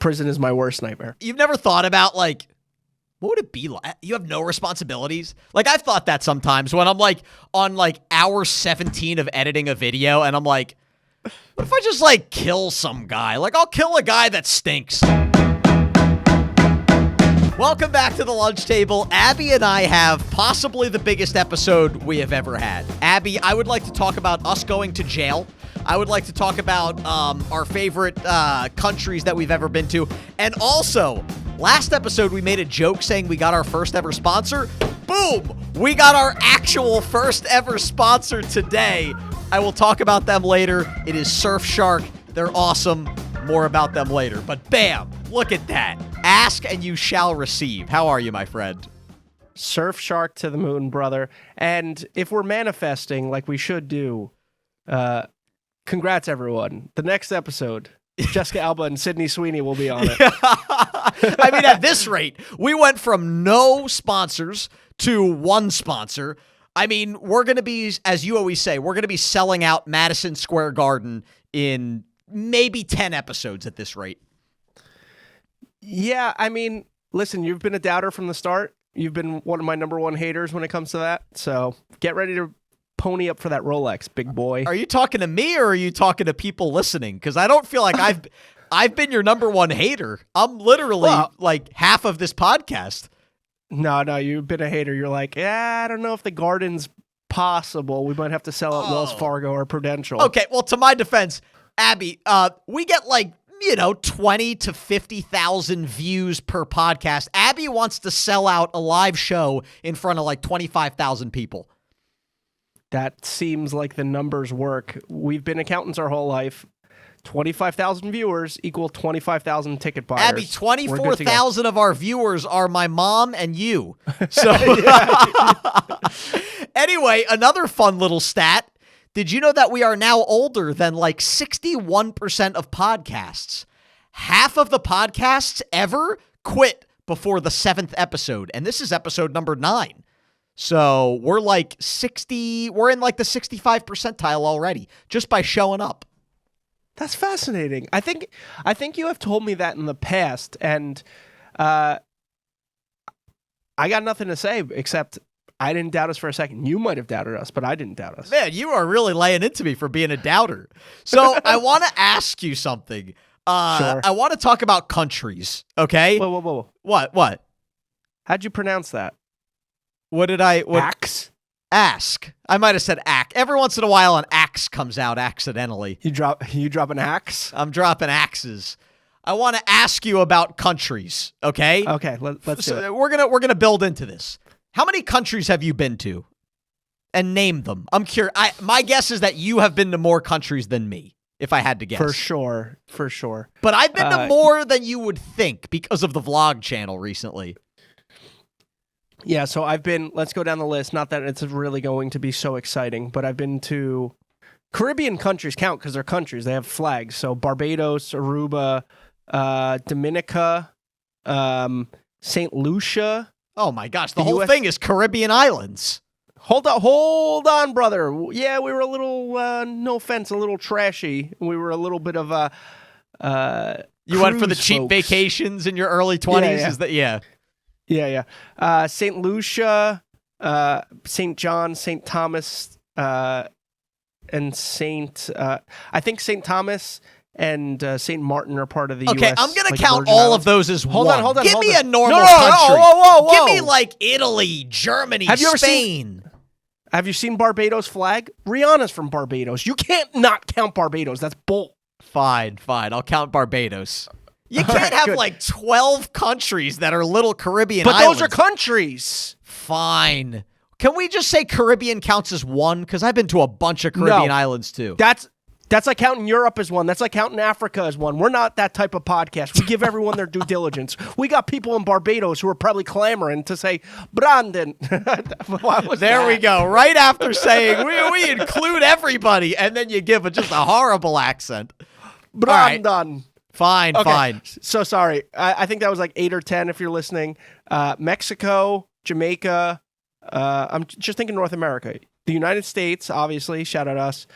Prison is my worst nightmare. You've never thought about, like, what would it be like? You have no responsibilities? Like, I've thought that sometimes when I'm, like, on, like, hour 17 of editing a video, and I'm like, what if I just, like, kill some guy? Like, I'll kill a guy that stinks. Welcome back to the lunch table. Abby and I have possibly the biggest episode we have ever had. Abby, I would like to talk about us going to jail. I would like to talk about our favorite countries that we've ever been to. And also, last episode we made a joke saying we got our first ever sponsor. Boom! We got our actual first ever sponsor today. I will talk about them later. It is Surfshark. They're awesome. More about them later. But bam! Look at that. Ask and you shall receive. How are you, my friend? Surfshark to the moon, brother. And if we're manifesting like we should do, congrats, everyone. The next episode, Jessica Alba and Sydney Sweeney will be on it. I mean, at this rate, we went from no sponsors to one sponsor. I mean, we're going to be, as you always say, we're going to be selling out Madison Square Garden in maybe 10 episodes at this rate. Yeah, I mean, listen, you've been a doubter from the start. You've been one of my number one haters when it comes to that. So get ready to pony up for that Rolex, big boy. Are you talking to me or are you talking to people listening? Because I don't feel like I've been your number one hater. I'm literally like half of this podcast. No, you've been a hater. You're like, I don't know if the Garden's possible. We might have to sell at Wells Fargo or Prudential. Okay, well, to my defense, Abby, we get like, 20 to 50,000 views per podcast. Abby wants to sell out a live show in front of like 25,000 people. That seems like the numbers work. We've been accountants our whole life. 25,000 viewers equal 25,000 ticket buyers. Abby, 24,000 of our viewers are my mom and you. So anyway, another fun little stat. Did you know that we are now older than like 61% of podcasts? Half of the podcasts ever quit before the 7th episode, and this is episode number 9. So we're like we're in like the 65 percentile already just by showing up. That's fascinating. I think you have told me that in the past, and I got nothing to say except I didn't doubt us for a second. You might have doubted us, but I didn't doubt us. Man, you are really laying into me for being a doubter. So I want to ask you something. Sure. I want to talk about countries, okay? Whoa. What? How'd you pronounce that? Axe? Ask. I might have said ack. Every once in a while, an axe comes out accidentally. You drop an axe? I'm dropping axes. I want to ask you about countries, okay? Okay, let's do it. We're gonna build into this. How many countries have you been to? And name them. I'm curious. My guess is that you have been to more countries than me, if I had to guess. For sure. But I've been to more than you would think because of the vlog channel recently. Yeah, so I've been, let's go down the list. Not that it's really going to be so exciting, but I've been to Caribbean countries count because they're countries. They have flags. So Barbados, Aruba, Dominica, St. Lucia. Oh my gosh, the whole thing is Caribbean islands. Hold on, brother. Yeah, we were a little, no offense, a little trashy. We were a little bit of a You went for the cheap vacations in your early 20s? Yeah. Is that, yeah. Yeah. St. Lucia, St. John, St. Thomas, and I think St. Thomas and St. Martin are part of the Okay, U.S. I'm going to like count Virgin all Islands. of those as Hold one. on. Give me a normal No, country. Whoa. Give me like Italy, Germany, Spain. Have you seen Barbados flag? Rihanna's from Barbados. You can't not count Barbados. That's bull. Fine. I'll count Barbados. You can't have like 12 countries that are little Caribbean islands. But those are countries. Fine. Can we just say Caribbean counts as one? Because I've been to a bunch of Caribbean islands too. That's like counting Europe as one. That's like counting Africa as one. We're not that type of podcast. We give everyone their due diligence. We got people in Barbados who are probably clamoring to say, Brandon. We go. Right after saying, we include everybody. And then you give just a horrible accent. Brandon. Right. Fine. So sorry. I think that was like 8 or 10 if you're listening. Mexico, Jamaica. I'm just thinking North America. The United States, obviously. Shout out us.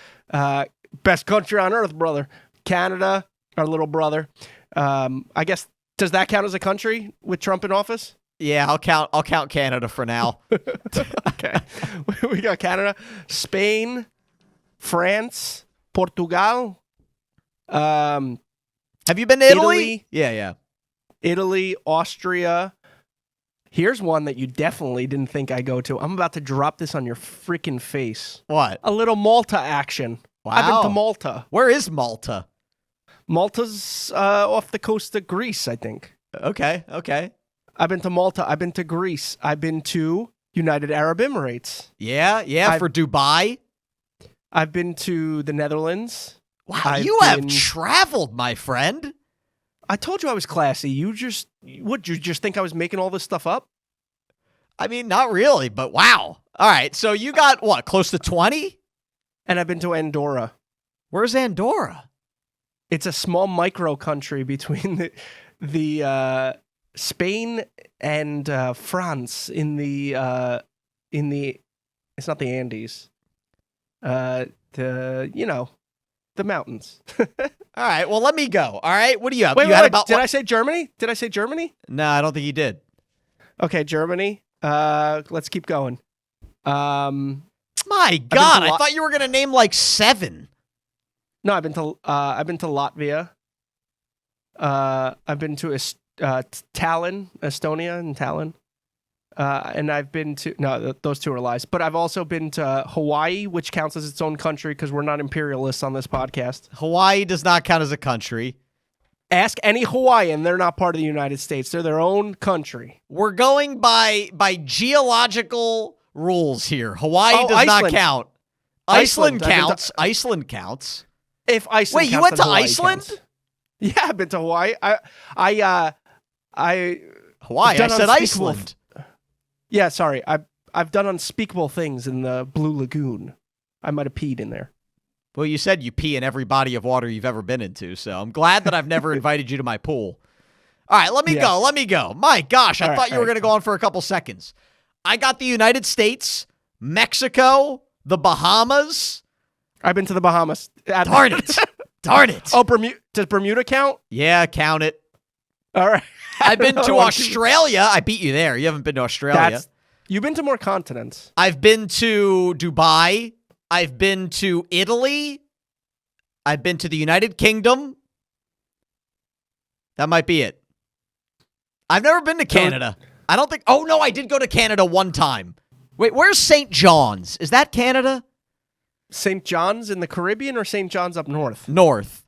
Best country on earth, brother. Canada, our little brother. I guess, does that count as a country with Trump in office? Yeah, I'll count Canada for now. Okay. We got Canada, Spain, France, Portugal. Have you been to Italy? Italy. Yeah. Italy, Austria. Here's one that you definitely didn't think I go to. I'm about to drop this on your freaking face. What? A little Malta action. Wow. I've been to Malta. Where is Malta? Malta's off the coast of Greece, I think. Okay. I've been to Malta. I've been to Greece. I've been to United Arab Emirates. Yeah, for Dubai. I've been to the Netherlands. Wow, you have traveled, my friend. I told you I was classy. You just think I was making all this stuff up? I mean, not really, but wow. All right, so you got, what, close to 20? And I've been to Andorra. Where's Andorra? It's a small micro country between the Spain and France in the it's not the Andes. The mountains. All right, well, let me go. All right, what do you have? Wait, Did I say Germany? Did I say Germany? No, I don't think you did. Okay, Germany. Let's keep going. My God, I thought you were going to name like 7. No, I've been to Latvia. I've been to Tallinn, Estonia, and Tallinn. And I've been to those two are lies. But I've also been to Hawaii, which counts as its own country because we're not imperialists on this podcast. Hawaii does not count as a country. Ask any Hawaiian; they're not part of the United States. They're their own country. We're going by geological rules here. Hawaii does not count. Iceland counts. Iceland counts. If Iceland Wait, counts, you went to Hawaii Iceland? Counts. Yeah, I've been to Hawaii. Hawaii. I said Iceland. Yeah, sorry. I've done unspeakable things in the Blue Lagoon. I might have peed in there. Well, you said you pee in every body of water you've ever been into, so I'm glad that I've never invited you to my pool. All right, let me go. My gosh, I thought you were going to go on for a couple seconds. I got the United States, Mexico, the Bahamas. I've been to the Bahamas. Darn it. Darn it. Oh, does Bermuda count? Yeah, count it. All right. I've been to Australia. I beat you there. You haven't been to Australia. You've been to more continents. I've been to Dubai. I've been to Italy. I've been to the United Kingdom. That might be it. I've never been to Canada. I don't think... Oh, no, I did go to Canada one time. Wait, where's St. John's? Is that Canada? St. John's in the Caribbean or St. John's up north? North.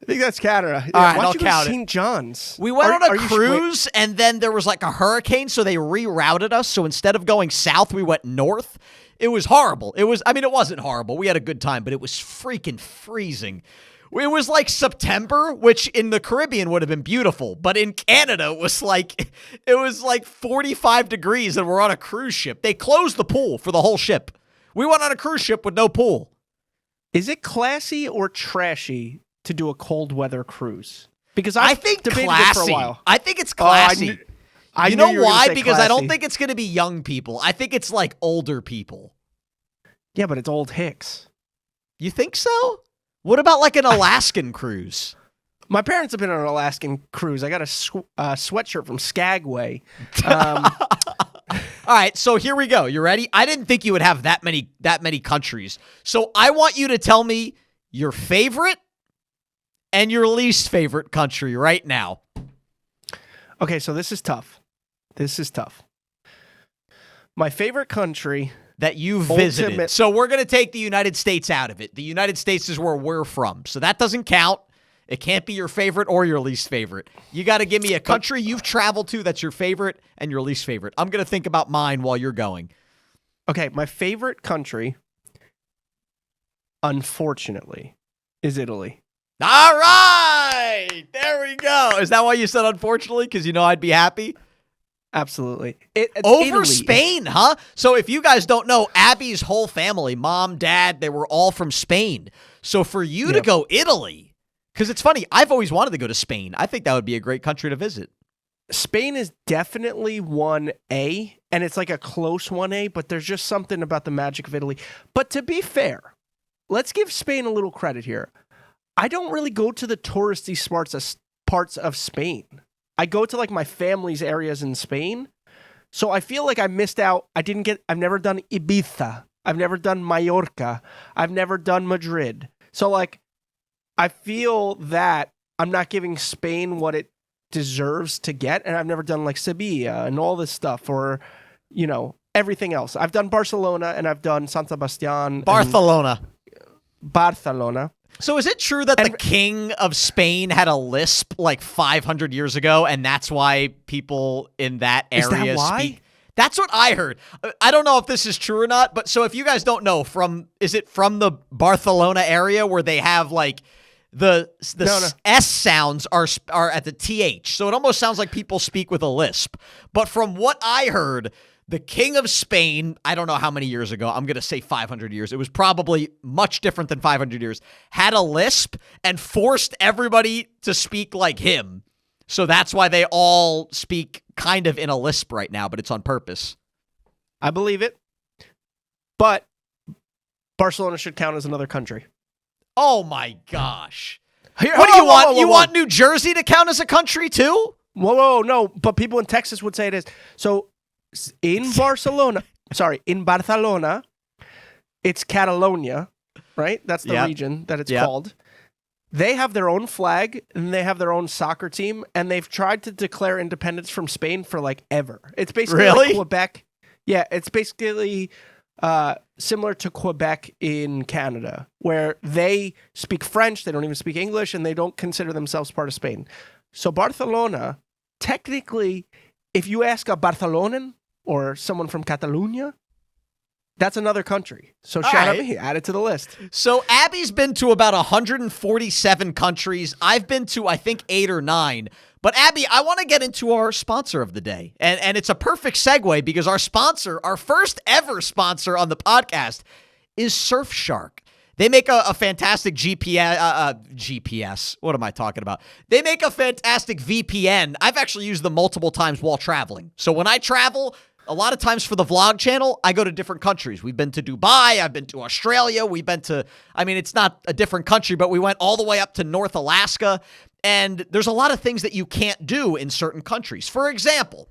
I think that's Canada. All right, why'd I'll you count go to it. St. John's? We went on a cruise, and then there was like a hurricane, so they rerouted us. So instead of going south, we went north. It was horrible. It wasn't horrible. We had a good time, but it was freaking freezing. It was like September, which in the Caribbean would have been beautiful, but in Canada it was like 45 degrees, and we're on a cruise ship. They closed the pool for the whole ship. We went on a cruise ship with no pool. Is it classy or trashy to do a cold weather cruise? Because I think debated classy. it for a while. I think it's classy. I you knew know you were why? gonna say Because classy. I don't think it's going to be young people. I think it's like older people. Yeah, but it's old hicks. You think so? What about like an Alaskan cruise? My parents have been on an Alaskan cruise. I got a sweatshirt from Skagway. All right, so here we go. You ready? I didn't think you would have that many countries. So I want you to tell me your favorite and your least favorite country right now. Okay, so this is tough. My favorite country that you visited. So we're going to take the United States out of it. The United States is where we're from. So that doesn't count. It can't be your favorite or your least favorite. You got to give me a country you've traveled to that's your favorite and your least favorite. I'm going to think about mine while you're going. Okay, my favorite country, unfortunately, is Italy. All right! There we go. Is that why you said unfortunately? Because you know I'd be happy? Absolutely. Over Italy. Spain, huh? So if you guys don't know, Abby's whole family, mom, dad, they were all from Spain. So for you to go Italy, because it's funny, I've always wanted to go to Spain. I think that would be a great country to visit. Spain is definitely 1A, and it's like a close 1A, but there's just something about the magic of Italy. But to be fair, let's give Spain a little credit here. I don't really go to the touristy parts of Spain. I go to like my family's areas in Spain. So I feel like I missed out. I've never done Ibiza. I've never done Mallorca. I've never done Madrid. So like, I feel that I'm not giving Spain what it deserves to get. And I've never done like Sevilla and all this stuff, or, everything else. I've done Barcelona and I've done San Sebastian. Barcelona. Barcelona. So is it true that the king of Spain had a lisp like 500 years ago, and that's why people in that area speak? That's what I heard. I don't know if this is true or not, but so if you guys don't know, is it from the Barcelona area where they have like the S sounds are at the TH, so it almost sounds like people speak with a lisp. But from what I heard, the king of Spain, I don't know how many years ago, I'm going to say 500 years. It was probably much different than 500 years, had a lisp and forced everybody to speak like him. So that's why they all speak kind of in a lisp right now, but it's on purpose. I believe it. But Barcelona should count as another country. Oh my gosh. What do you want? You want New Jersey to count as a country too? Whoa, no. But people in Texas would say it is. So in Barcelona, it's Catalonia, right? That's the region that it's called. They have their own flag and they have their own soccer team, and they've tried to declare independence from Spain for like ever. It's basically like Quebec. Yeah, it's basically similar to Quebec in Canada, where they speak French, they don't even speak English, and they don't consider themselves part of Spain. So Barcelona, technically, if you ask a Barcelonan or someone from Catalonia, that's another country. So shout out me, add it to the list. So Abby's been to about 147 countries. I've been to, I think, 8 or 9. But Abby, I want to get into our sponsor of the day. And it's a perfect segue because our sponsor, our first ever sponsor on the podcast, is Surfshark. They make a fantastic GPS. What am I talking about? They make a fantastic VPN. I've actually used them multiple times while traveling. So when I travel, a lot of times for the vlog channel, I go to different countries. We've been to Dubai. I've been to Australia. We've been to, it's not a different country, but we went all the way up to North Alaska. And there's a lot of things that you can't do in certain countries. For example,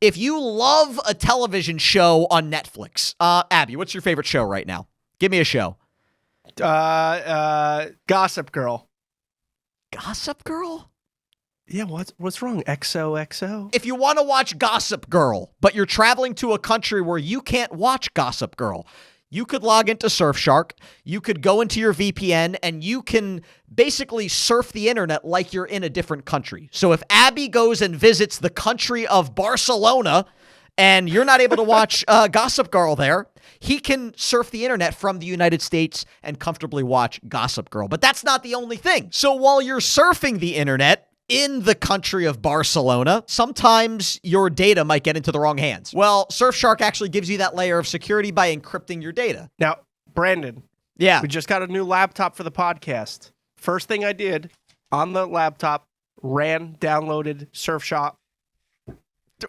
if you love a television show on Netflix, Abby, what's your favorite show right now? Give me a show. Gossip Girl. Gossip Girl? Yeah, what's wrong? XOXO? If you want to watch Gossip Girl, but you're traveling to a country where you can't watch Gossip Girl, you could log into Surfshark, you could go into your VPN, and you can basically surf the internet like you're in a different country. So if Abby goes and visits the country of Barcelona, and you're not able to watch Gossip Girl there, he can surf the internet from the United States and comfortably watch Gossip Girl. But that's not the only thing. So while you're surfing the internet in the country of Barcelona, sometimes your data might get into the wrong hands. Well, Surfshark actually gives you that layer of security by encrypting your data. Now, Brandon. Yeah. We just got a new laptop for the podcast. First thing I did on the laptop, downloaded Surfshark.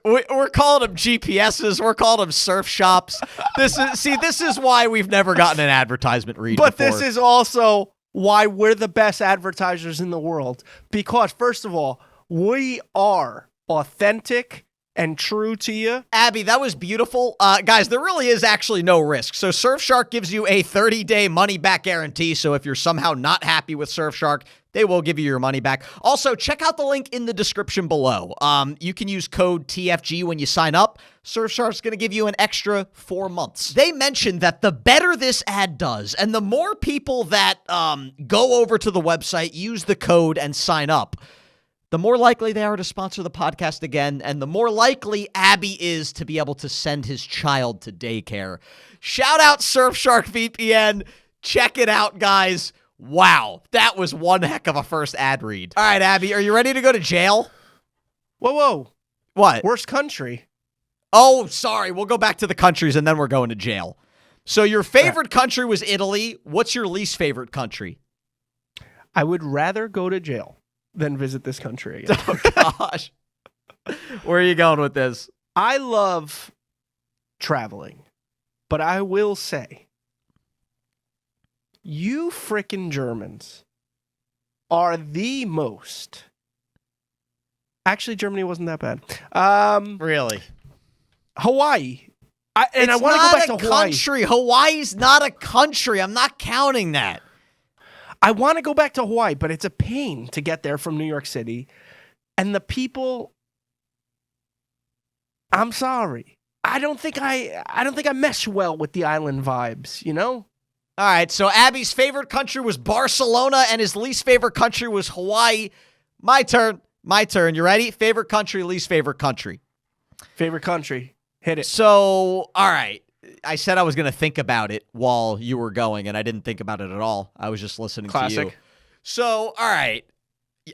We're calling them GPSs. We're calling them surf shops. This is why we've never gotten an advertisement read But before. This is also why we're the best advertisers in the world. Because, first of all, we are authentic and true to you. Abby, that was beautiful. Guys, there really is actually no risk. So Surfshark gives you a 30-day money-back guarantee. So if you're somehow not happy with Surfshark, they will give you your money back. Also, check out the link in the description below. You can use code TFG when you sign up. Surfshark's going to give you an extra 4 months. They mentioned that the better this ad does, and the more people that go over to the website, use the code, and sign up, the more likely they are to sponsor the podcast again, and the more likely Abby is to be able to send his child to daycare. Shout out Surfshark VPN. Check it out, guys. Wow, that was one heck of a first ad read. All right, Abby, are you ready to go to jail? Whoa. What? Worst country. Oh, sorry. We'll go back to the countries, and then we're going to jail. So your favorite country was Italy. What's your least favorite country? I would rather go to jail than visit this country again. Oh, gosh. Where are you going with this? I love traveling, but I will say, you frickin' Germans are the most. Actually, Germany wasn't that bad. Really? Hawaii. I want to go back to Hawaii. Country. Hawaii's not a country. I'm not counting that. I want to go back to Hawaii, but it's a pain to get there from New York City. And the people, I'm sorry. I don't think I mesh well with the island vibes, you know? All right, so Abby's favorite country was Barcelona and his least favorite country was Hawaii. My turn. You ready? Favorite country, least favorite country. Favorite country. Hit it. So, all right. I said I was going to think about it while you were going, and I didn't think about it at all. I was just listening to you. So, all right.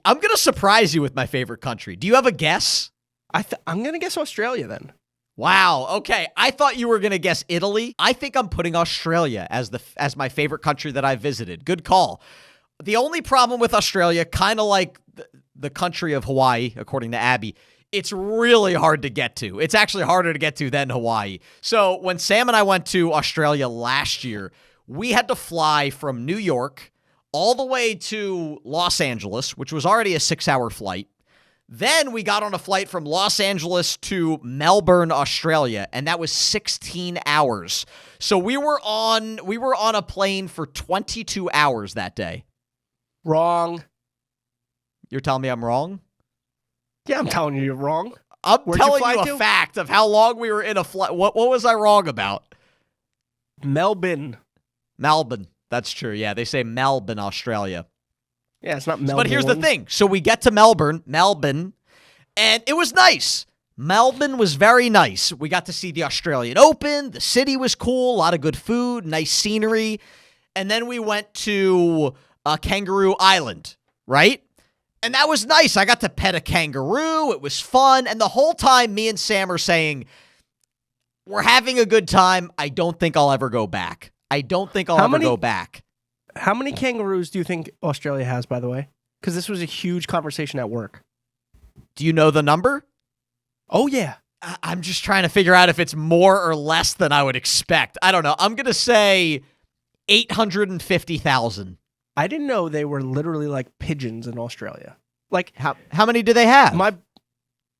I'm going to surprise you with my favorite country. Do you have a guess? I'm going to guess Australia then. Wow. Okay. I thought you were going to guess Italy. I think I'm putting Australia as my favorite country that I visited. Good call. The only problem with Australia, kind of like the country of Hawaii, according to Abby, it's really hard to get to. It's actually harder to get to than Hawaii. So when Sam and I went to Australia last year, we had to fly from New York all the way to Los Angeles, which was already a 6-hour flight. Then we got on a flight from Los Angeles to Melbourne, Australia, and that was 16 hours. So we were on a plane for 22 hours that day. Wrong. You're telling me I'm wrong? Yeah, I'm telling you you're wrong. I'm telling you a fact of how long we were in a flight. What was I wrong about? Melbourne. That's true. Yeah, they say Melbourne, Australia. Yeah, it's not Melbourne. But here's the thing. So we get to Melbourne, and it was nice. Melbourne was very nice. We got to see the Australian Open. The city was cool. A lot of good food, nice scenery. And then we went to Kangaroo Island, right? And that was nice. I got to pet a kangaroo. It was fun. And the whole time, me and Sam are saying, we're having a good time. I don't think I'll ever go back. Go back. How many kangaroos do you think Australia has, by the way? Because this was a huge conversation at work. Do you know the number? Oh, yeah. I'm just trying to figure out if it's more or less than I would expect. I don't know. I'm going to say 850,000. I didn't know they were literally like pigeons in Australia. Like how many do they have?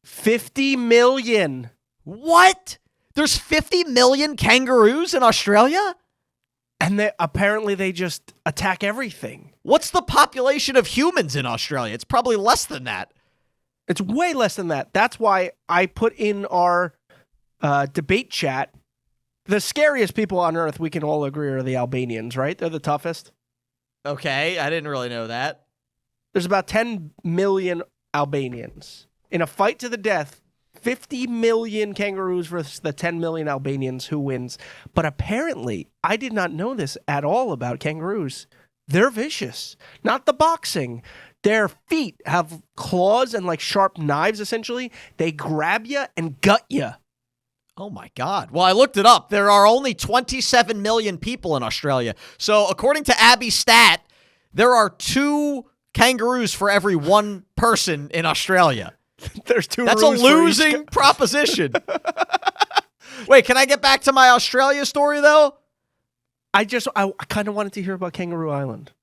50 million. What? There's 50 million kangaroos in Australia? And apparently they just attack everything. What's the population of humans in Australia? It's probably less than that. It's way less than that. That's why I put in our debate chat, the scariest people on Earth, we can all agree, are the Albanians, right? They're the toughest. Okay, I didn't really know that. There's about 10 million Albanians. In a fight to the death, 50 million kangaroos versus the 10 million Albanians, who wins? But apparently, I did not know this at all about kangaroos. They're vicious. Not the boxing. Their feet have claws and like sharp knives, essentially. They grab you and gut you. Oh my God. Well, I looked it up. There are only 27 million people in Australia. So according to Abby's stat, there are 2 kangaroos for every 1 person in Australia. There's 2 That's a losing proposition. Wait, can I get back to my Australia story, though? I kind of wanted to hear about Kangaroo Island.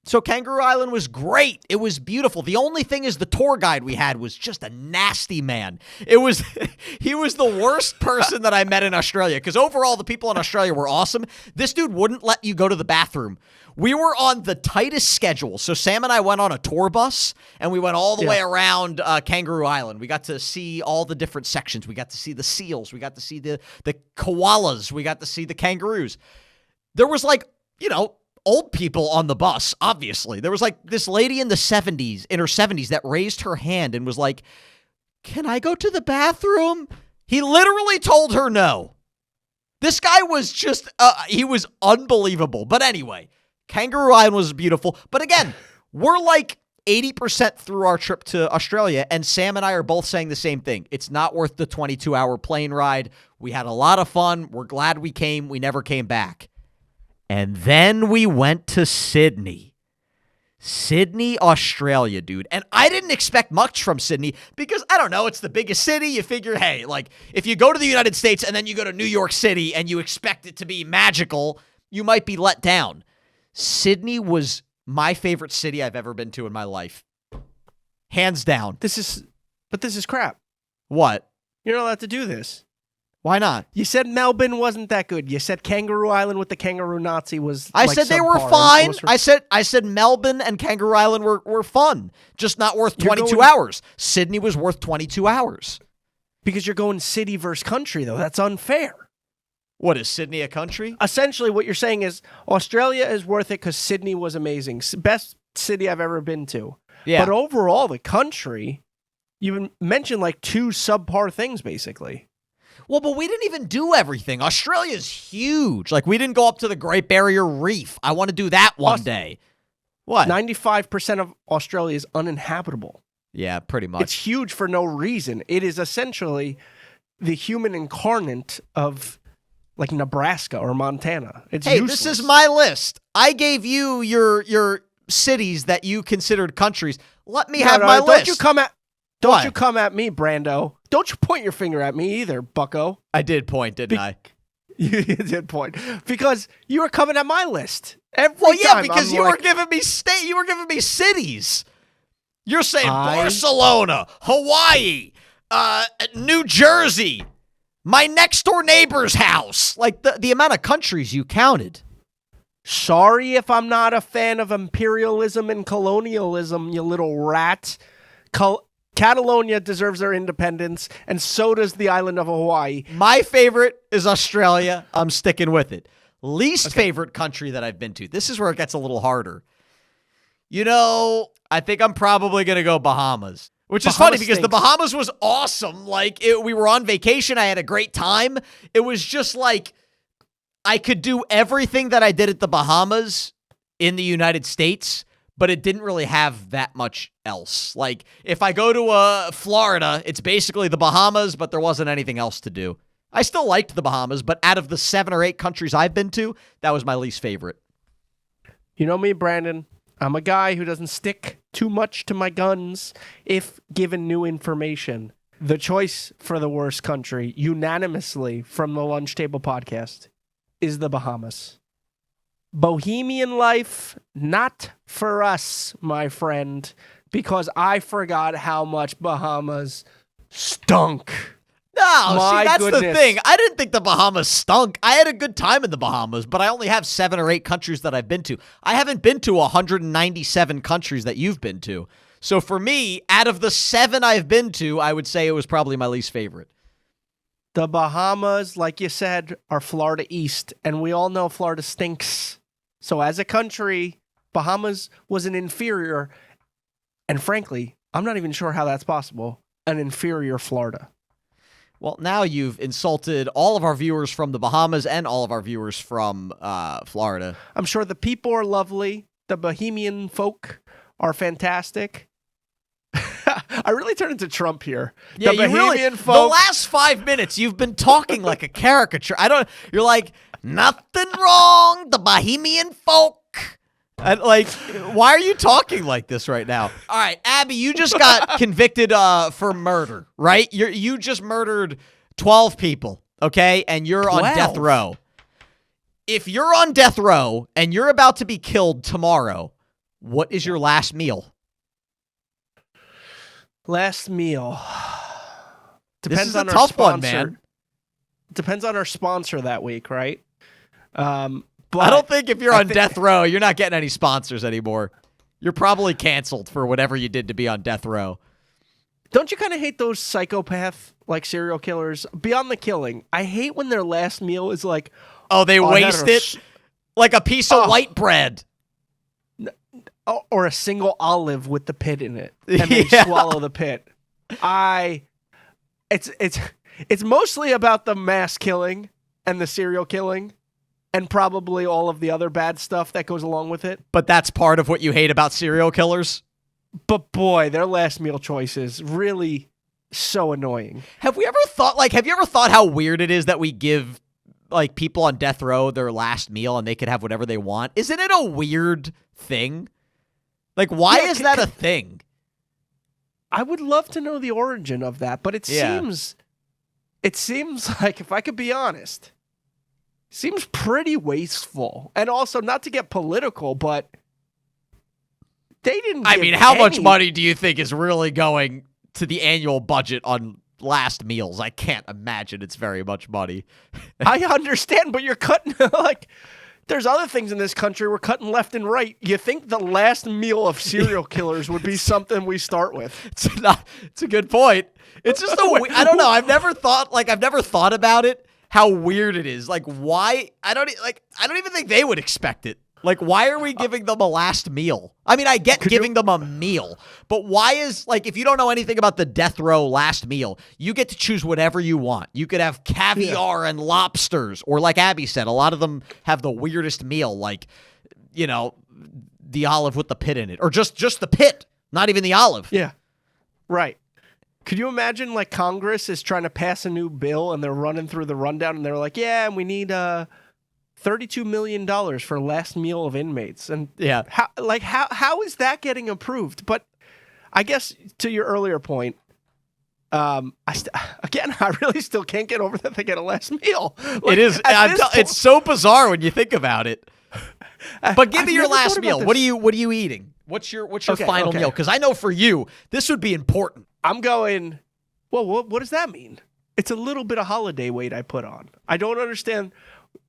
So Kangaroo Island was great. It was beautiful. The only thing is the tour guide we had was just a nasty man. He was the worst person that I met in Australia, because overall the people in Australia were awesome. This dude wouldn't let you go to the bathroom. We were on the tightest schedule. So Sam and I went on a tour bus, and we went all the way around Kangaroo Island. We got to see all the different sections. We got to see the seals. We got to see the koalas. We got to see the kangaroos. There was old people on the bus, obviously. There was this lady in her 70s that raised her hand and was like, "Can I go to the bathroom?" He literally told her no. This guy was just, he was unbelievable. But anyway, Kangaroo Island was beautiful. But again, we're 80% through our trip to Australia, and Sam and I are both saying the same thing. It's not worth the 22-hour plane ride. We had a lot of fun. We're glad we came. We never came back. And then we went to Sydney, Australia, dude. And I didn't expect much from Sydney because, I don't know, it's the biggest city. You figure, hey, if you go to the United States and then you go to New York City and you expect it to be magical, you might be let down. Sydney was my favorite city I've ever been to in my life. Hands down. This is crap. What? You're not allowed to do this. Why not? You said Melbourne wasn't that good. You said Kangaroo Island with the Kangaroo Nazi was. I like, said they were subpar. fine. Was I said Melbourne and Kangaroo Island were fun, just not worth You're 22 going- hours. Sydney was worth 22 hours. because you're going city versus country, though. That's unfair. What, is Sydney a country? Essentially, what you're saying is Australia is worth it because Sydney was amazing. Best city I've ever been to. Yeah. But overall, the country, you mentioned like 2 subpar things, basically. Well, but we didn't even do everything. Australia's huge. Like, we didn't go up to the Great Barrier Reef. I want to do that one day. What? 95% of Australia is uninhabitable. Yeah, pretty much. It's huge for no reason. It is essentially the human incarnate of like Nebraska or Montana. It's Hey, useless. this is my list. I gave you your cities that you considered countries. Let me have my don't list. Don't What? you come at me, Brando. Don't you point your finger at me either, bucko. I did point, didn't I? You did point. Because you were coming at my list. Every Well, yeah, time because I'm you like, were giving me you were giving me cities. You're saying I- Barcelona, Hawaii, New Jersey, my next door neighbor's house. Like the amount of countries you counted. sorry if I'm not a fan of imperialism and colonialism, you little rat. Catalonia deserves their independence, and so does the island of Hawaii. My favorite is Australia. I'm sticking with it. Least favorite country that I've been to. This is where it gets a little harder. You know, I think I'm probably going to go Bahamas. Which is funny because the stinks. Bahamas was awesome. Like, we were on vacation. I had a great time. It was just like I could do everything that I did at the Bahamas in the United States, but it didn't really have that much else. Like, if I go to Florida, it's basically the Bahamas, but there wasn't anything else to do. I still liked the Bahamas, but out of the 7 or 8 countries I've been to, that was my least favorite. You know me, Brandon. I'm a guy who doesn't stick too much to my guns if given new information. The choice for the worst country, unanimously from the Lunch Table Podcast, is the Bahamas. Bohemian life, not for us, my friend, because I forgot how much Bahamas stunk. No, My see, that's the goodness. thing. I didn't think the Bahamas stunk. I had a good time in the Bahamas, but I only have 7 or 8 countries that I've been to. I haven't been to 197 countries that you've been to. So for me, out of the 7 I've been to, I would say it was probably my least favorite. The Bahamas, like you said, are Florida East, and we all know Florida stinks. So as a country, Bahamas was an inferior, and frankly, I'm not even sure how that's possible, an inferior Florida. Well, now you've insulted all of our viewers from the Bahamas and all of our viewers from Florida. I'm sure the people are lovely. The Bohemian folk are fantastic. I really turned into Trump here. Yeah, the you Bohemian really, folk. the last 5 minutes, you've been talking like a caricature. You're like, nothing wrong, the Bohemian folk. And like, why are you talking like this right now? All right, Abby, you just got convicted for murder, right? You just murdered 12 people, okay? And you're on 12? death row. If you're on death row and you're about to be killed tomorrow, what is your last meal? Last meal. This is a on our tough one, sponsor. man. Depends on our sponsor that week, right? But I don't think if you're I on thi- death row, you're not getting any sponsors anymore. You're probably canceled for whatever you did to be on death row. Don't you kind of hate those psychopath like serial killers? Beyond the killing, I hate when their last meal is like, Oh, they I had waste a it like a piece of Oh. white bread. or a single olive with the pit in it, and they Yeah. swallow the pit. It's mostly about the mass killing and the serial killing, and probably all of the other bad stuff that goes along with it. But that's part of what you hate about serial killers. But boy, their last meal choices really so annoying. Have you ever thought how weird it is that we give like people on death row their last meal and they could have whatever they want? Isn't it a weird thing? Like, why Yeah, is that a thing? I would love to know the origin of that, but it Yeah. seems like, if I could be honest, seems pretty wasteful. And also, not to get political, but They didn't. I give mean, how much any- money do you think is really going to the annual budget on last meals? I can't imagine it's very much money. I understand, but you're cutting like. There's other things in this country we're cutting left and right. You think the last meal of serial killers would be something we start with? It's a good point. It's just I don't know. I've never thought about it. How weird it is. Like, why? I don't even think they would expect it. Like, why are we giving them a last meal? I mean, I get giving them a meal, but why is, like, if you don't know anything about the death row last meal, you get to choose whatever you want. You could have caviar and lobsters, or like Abby said, a lot of them have the weirdest meal, like, you know, the olive with the pit in it, or just the pit, not even the olive. Yeah, right. Could you imagine, like, Congress is trying to pass a new bill and they're running through the rundown and they're like, yeah, and we need $32 million for last meal of inmates. And Yeah. how is that getting approved? But I guess to your earlier point, I really still can't get over that they get a last meal. Like, It is. It's so bizarre when you think about it. But give me your last meal. What are you eating? What's your final meal? Because I know for you, this would be important. I'm going, well, what does that mean? It's a little bit of holiday weight I put on. I don't understand.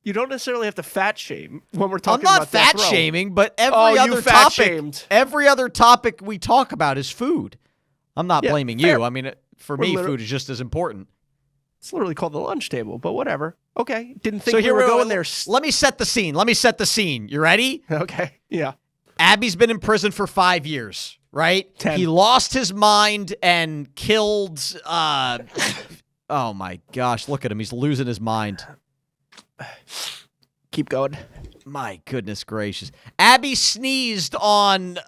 You don't necessarily have to fat shame when we're talking about I'm not fat shaming, but shamed. every other topic we talk about is food. I'm not blaming fair. you. I mean, for me, food is just as important. It's literally called the lunch table, but whatever. Okay. Didn't think So here we were going there. Let me set the scene. You ready? Okay. Yeah. Abby's been in prison for 5 years, right? 10. He lost his mind and killed. Oh my gosh! Look at him. He's losing his mind. Keep going. My goodness gracious. Abby sneezed on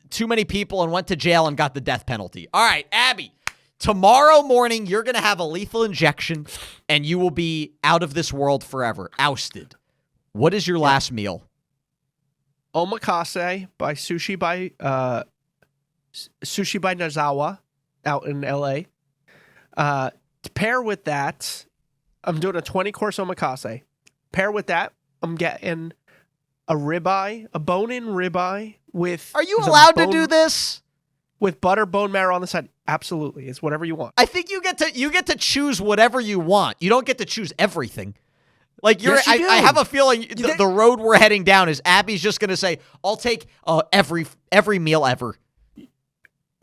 too many people and went to jail and got the death penalty. All right, Abby. Tomorrow morning, you're going to have a lethal injection, and you will be out of this world forever, ousted. What is your last meal? Omakase by Sushi by Nazawa out in LA. To pair with that, I'm doing a 20-course omakase. Pair with that, I'm getting a ribeye, a bone-in ribeye with. Are you allowed to do this? With butter, bone marrow on the side. Absolutely. It's whatever you want. I think you get to choose whatever you want. You don't get to choose everything. Like Yes, you do. I have a feeling the road we're heading down is Abby's just going to say, "I'll take every meal ever."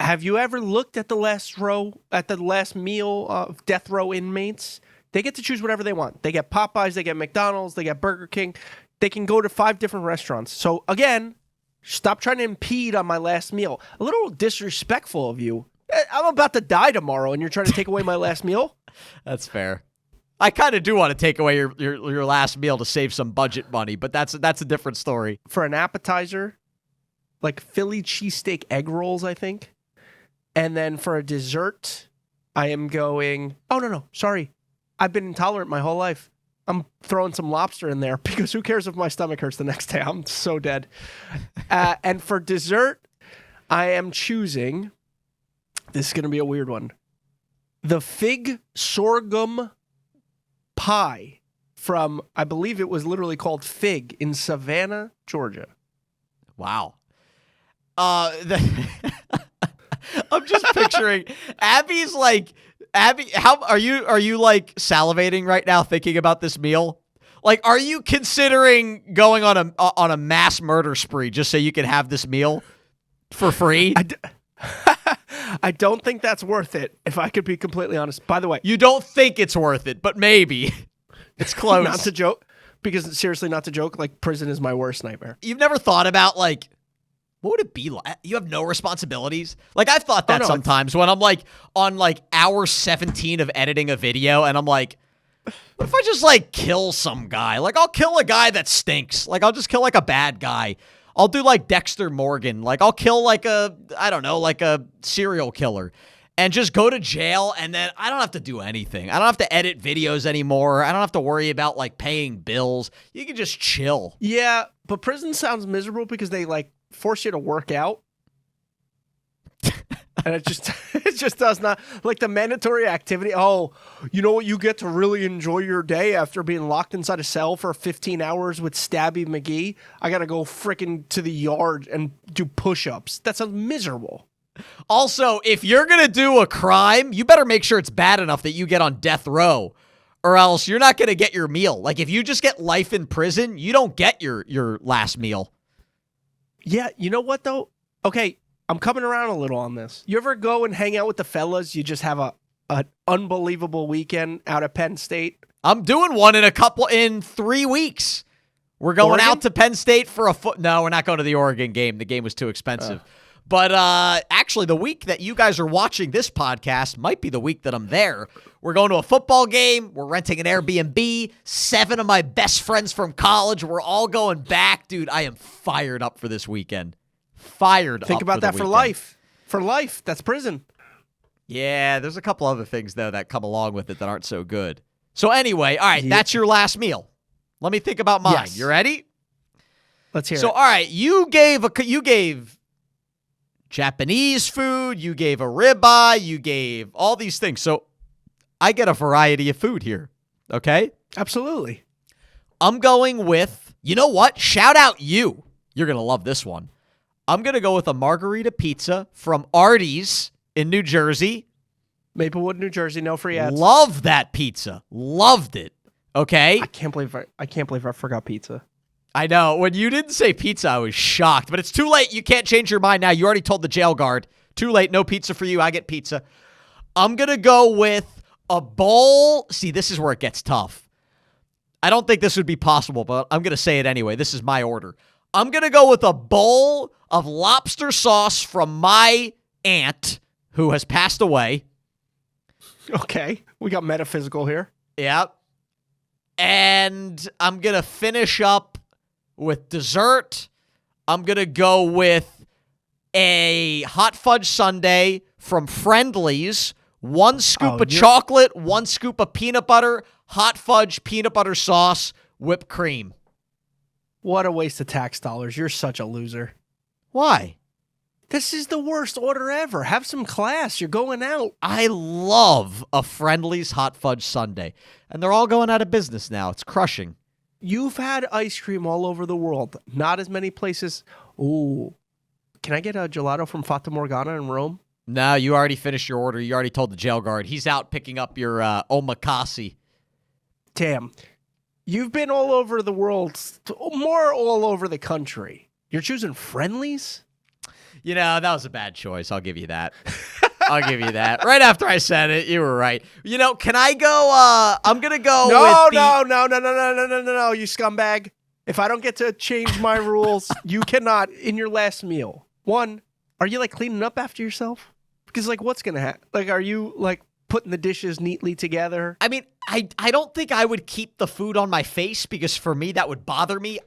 Have you ever looked at the last meal of death row inmates? They get to choose whatever they want. They get Popeyes, they get McDonald's, they get Burger King. They can go to 5 different restaurants. So again, stop trying to impede on my last meal. A little disrespectful of you. I'm about to die tomorrow and you're trying to take away my last meal? That's fair. I kind of do want to take away your last meal to save some budget money, but that's a different story. For an appetizer, like Philly cheesesteak egg rolls, I think. And then for a dessert, I am going, oh, no, sorry. I've been intolerant my whole life. I'm throwing some lobster in there because who cares if my stomach hurts the next day? I'm so dead. And for dessert, I am choosing, this is going to be a weird one, the fig sorghum pie from, I believe it was literally called Fig in Savannah, Georgia. Wow. I'm just picturing Abby, how are you like salivating right now thinking about this meal? Like, are you considering going on a mass murder spree just so you can have this meal for free? I don't think that's worth it, if I could be completely honest. By the way, you don't think it's worth it, but maybe. It's close. Not to joke, because seriously, not to joke, like, prison is my worst nightmare. You've never thought about, like, what would it be like? You have no responsibilities? Like, I've thought that sometimes when I'm, like, on, like, hour 17 of editing a video, and I'm like, what if I just, like, kill some guy? Like, I'll kill a guy that stinks. Like, I'll just kill, like, a bad guy. I'll do, like, Dexter Morgan. Like, I'll kill, like, a serial killer. And just go to jail, and then I don't have to do anything. I don't have to edit videos anymore. I don't have to worry about, like, paying bills. You can just chill. Yeah, but prison sounds miserable because they, like, force you to work out. And it just It just does not. Like the mandatory activity. Oh, you know what? You get to really enjoy your day after being locked inside a cell for 15 hours with Stabby McGee. I got to go freaking to the yard and do push-ups. That sounds miserable. Also, if you're going to do a crime, you better make sure it's bad enough that you get on death row, or else you're not going to get your meal. Like, if you just get life in prison, you don't get your last meal. Yeah, you know what, though? Okay, I'm coming around a little on this. You ever go and hang out with the fellas? You just have an unbelievable weekend out at Penn State? I'm doing one in 3 weeks. We're going Oregon? out to Penn State for No, we're not going to the Oregon game. The game was too expensive. But actually, the week that you guys are watching this podcast might be the week that I'm there. We're going to a football game. We're renting an Airbnb. 7 of my best friends from college. We're all going back. Dude, I am fired up for this weekend. Think about that for life. For life. That's prison. Yeah, there's a couple other things, though, that come along with it that aren't so good. So anyway, all right, that's your last meal. Let me think about mine. Yes. You ready? Let's hear it. So, all right, you gave Japanese food, you gave a ribeye, you gave all these things. So I get a variety of food here, okay? Absolutely. I'm going with, you know what? Shout out you. You're going to love this one. I'm going to go with a margarita pizza from Artie's in New Jersey. Maplewood, New Jersey, no free ads. Love that pizza. Loved it. Okay? I can't believe I forgot pizza. I know. When you didn't say pizza, I was shocked. But it's too late. You can't change your mind now. You already told the jail guard. Too late. No pizza for you. I get pizza. I'm going to go with a bowl. See, this is where it gets tough. I don't think this would be possible, but I'm going to say it anyway. This is my order. I'm going to go with a bowl of lobster sauce from my aunt who has passed away. Okay. We got metaphysical here. Yep. And I'm going to finish up with dessert. I'm going to go with a hot fudge sundae from Friendly's. 1 scoop of chocolate, 1 scoop of peanut butter, hot fudge, peanut butter sauce, whipped cream. What a waste of tax dollars. You're such a loser. Why? This is the worst order ever. Have some class. You're going out. I love a Friendly's hot fudge sundae. And they're all going out of business now. It's crushing. You've had ice cream all over the world. Not as many places. Ooh. Can I get a gelato from Fata Morgana in Rome? No, you already finished your order. You already told the jail guard. He's out picking up your omakase. Damn. You've been all over the world, more all over the country. You're choosing Friendly's? You know, that was a bad choice. I'll give you that. I'll give you that. Right after I said it, you were right. You know, can I go? I'm going to go No, with no, you scumbag. If I don't get to change my rules, you cannot in your last meal. One, are you like cleaning up after yourself? Because like what's going to happen? Like, are you like putting the dishes neatly together? I mean, I don't think I would keep the food on my face because for me, that would bother me.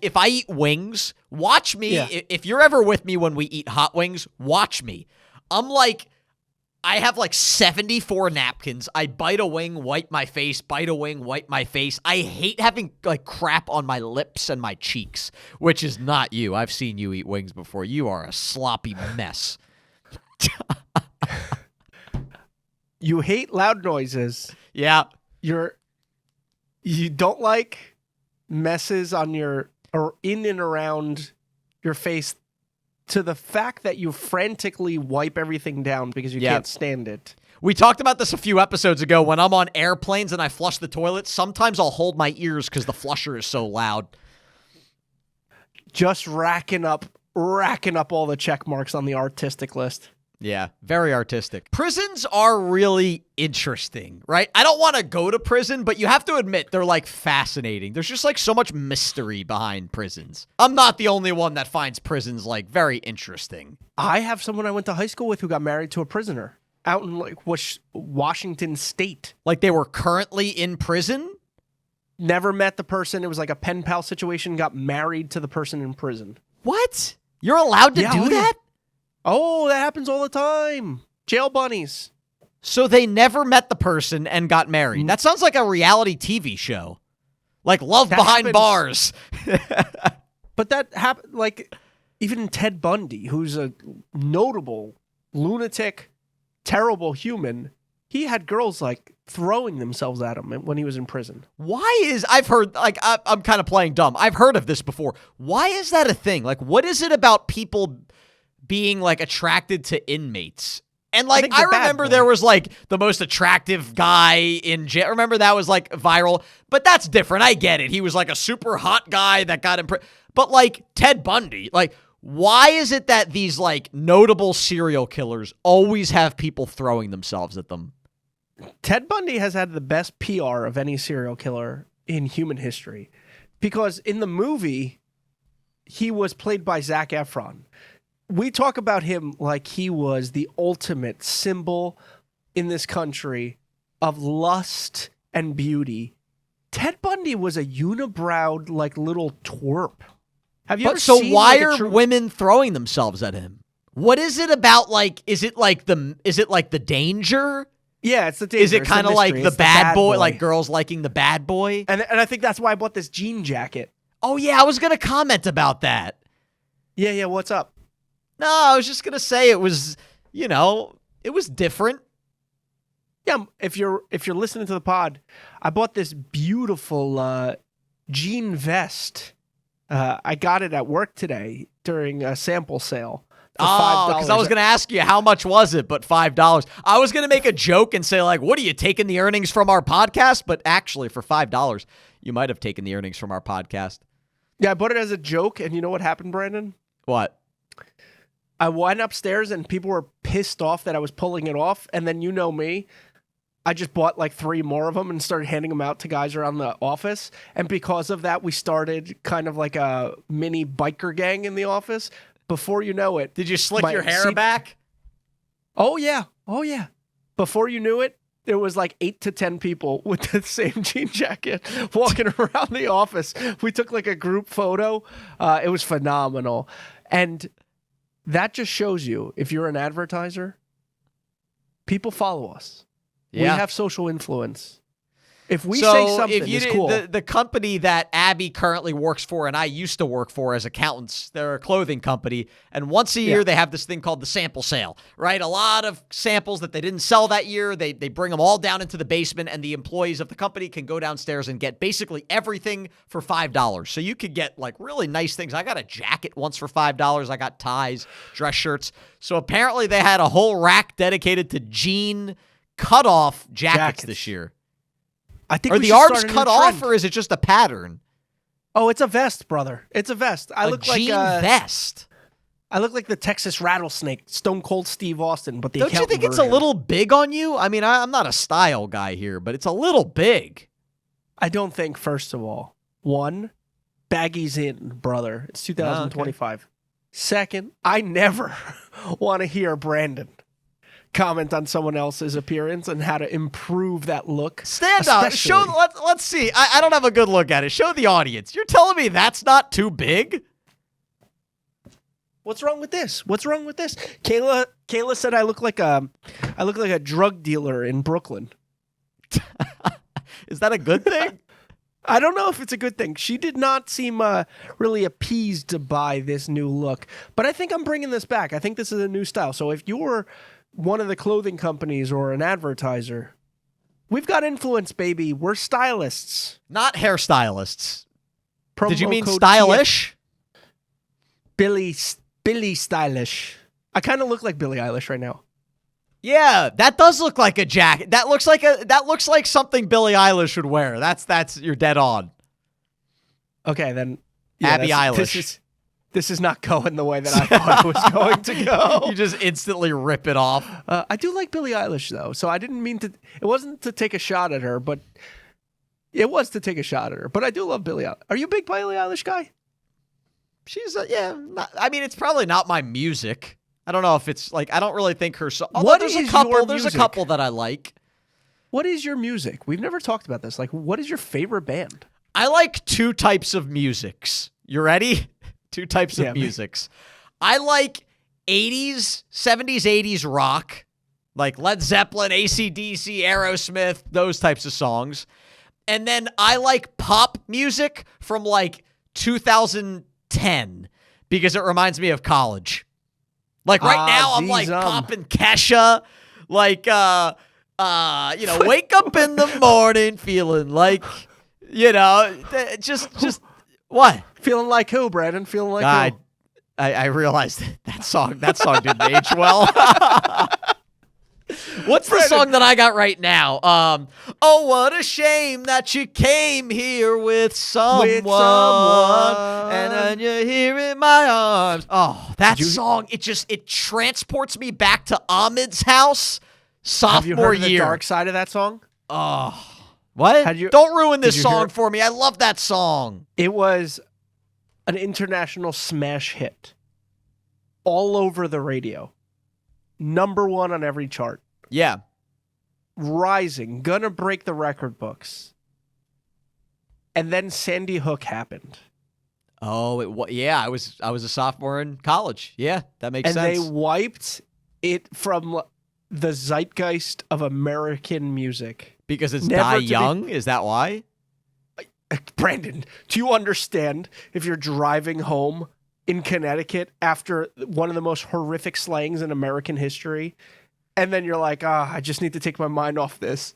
If I eat wings, watch me. Yeah. If you're ever with me when we eat hot wings, watch me. I have like 74 napkins. I bite a wing, wipe my face, bite a wing, wipe my face. I hate having like crap on my lips and my cheeks, which is not you. I've seen you eat wings before. You are a sloppy mess. You hate loud noises. Yeah. You don't like messes on or in and around your face to the fact that you frantically wipe everything down because you can't stand it. We talked about this a few episodes ago. When I'm on airplanes and I flush the toilet, sometimes I'll hold my ears because the flusher is so loud. Just racking up all the check marks on the artistic list. Yeah, very artistic. Prisons are really interesting, right? I don't want to go to prison, but you have to admit they're like fascinating. There's just like so much mystery behind prisons. I'm not the only one that finds prisons like very interesting. I have someone I went to high school with who got married to a prisoner out in like Washington State. Like they were currently in prison? Never met the person. It was like a pen pal situation, got married to the person in prison. What? You're allowed to do that? Oh, that happens all the time. Jail bunnies. So they never met the person and got married. That sounds like a reality TV show. Like Love Behind Bars. But that happened, like, even Ted Bundy, who's a notable lunatic terrible human, he had girls like throwing themselves at him when he was in prison. I've heard, like, I'm kind of playing dumb. I've heard of this before. Why is that a thing? Like, what is it about people being like attracted to inmates? And like, I remember there was like the most attractive guy in jail. Remember that was like viral, but that's different. I get it. He was like a super hot guy that got imprisoned. But like Ted Bundy, like, why is it that these like notable serial killers always have people throwing themselves at them? Ted Bundy has had the best PR of any serial killer in human history, because in the movie, he was played by Zac Efron. We talk about him like he was the ultimate symbol in this country of lust and beauty. Ted Bundy was a unibrowed, like, little twerp. Have you ever so seen, why like, are women throwing themselves at him? What is it about? Like, is it like the danger? Yeah, it's the danger. Is it kind of like the bad boy, like girls liking the bad boy? And I think that's why I bought this jean jacket. Oh yeah, I was gonna comment about that. Yeah, what's up? No, I was just gonna say it was, it was different. Yeah, if you're listening to the pod, I bought this beautiful jean vest. I got it at work today during a sample sale. Oh, because I was going to ask you how much was it, but $5. I was going to make a joke and say, like, what are you taking the earnings from our podcast? But actually, for $5, you might have taken the earnings from our podcast. Yeah, I bought it as a joke, and you know what happened, Brandon? What? I went upstairs, and people were pissed off that I was pulling it off, and then you know me. I just bought like 3 more of them and started handing them out to guys around the office. And because of that, we started kind of like a mini biker gang in the office. Before you know it. Did you slick your hair back? Oh, yeah. Before you knew it, there was like 8 to 10 people with the same jean jacket walking around the office. We took like a group photo. It was phenomenal. And that just shows you, if you're an advertiser, people follow us. Yeah. We have social influence. If we say something, it's cool. The company that Abby currently works for and I used to work for as accountants, they're a clothing company, and once a year they have this thing called the sample sale, right? A lot of samples that they didn't sell that year, they bring them all down into the basement, and the employees of the company can go downstairs and get basically everything for $5. So you could get like really nice things. I got a jacket once for $5. I got ties, dress shirts. So apparently they had a whole rack dedicated to jean cut-off jackets this year. I think are the arms cut off, or is it just a pattern? Oh, it's a vest, brother. It's a vest. I look like a vest. I look like the Texas Rattlesnake, Stone Cold Steve Austin, but the Don't you think it's a little big on you? I mean, I'm not a style guy here, but it's a little big. I don't think, first of all, one, baggy's in, brother. It's 2025. Okay. Second, I never want to hear Brandon comment on someone else's appearance and how to improve that look. Stand up. Let's see. I don't have a good look at it. Show the audience. You're telling me that's not too big? What's wrong with this? Kayla said I look like a drug dealer in Brooklyn. Is that a good thing? I don't know if it's a good thing. She did not seem really appeased by this new look, but I think I'm bringing this back. I think this is a new style. So if you're one of the clothing companies or an advertiser, we've got influence, baby. We're stylists. Not hairstylists. Did you mean code stylish? Billy Stylish. I kind of look like Billie Eilish right now. Yeah, that does look like a jacket. That looks like something Billie Eilish would wear. That's you're dead on. Okay, then Abby Eilish. This is not going the way that I thought it was going to go. You just instantly rip it off. I do like Billie Eilish, though, so I didn't mean to. It wasn't to take a shot at her, but it was to take a shot at her. But I do love Billie Eilish. Are you a big Billie Eilish guy? She's I mean, it's probably not my music. I don't know if it's like, I don't really think her song. There's a couple that I like. What is your music? We've never talked about this. Like, what is your favorite band? I like 2 types of musics. You ready? 2 types of musics. I like 70s, 80s rock, like Led Zeppelin, AC/DC, Aerosmith, those types of songs. And then I like pop music from like 2010 because it reminds me of college. Like right now I'm like popping Kesha, Like, wake up in the morning feeling like, just what? Feeling like who, Brandon? Feeling like I, who? I realized that song didn't age well. What's the song that I got right now? Oh, what a shame that you came here with someone. And then you're here in my arms. Oh, that song, it transports me back to Ahmed's house sophomore Have you heard year. the dark side of that song? Oh, what? Don't ruin this song for me. I love that song. It was an international smash hit. All over the radio. #1 on every chart. Yeah. Rising, gonna break the record books. And then Sandy Hook happened. Oh, I was a sophomore in college. Yeah, that makes sense. And they wiped it from the zeitgeist of American music. Because it's Die Young? Is that why? Brandon, do you understand if you're driving home in Connecticut after one of the most horrific slangs in American history, and then you're like, I just need to take my mind off this,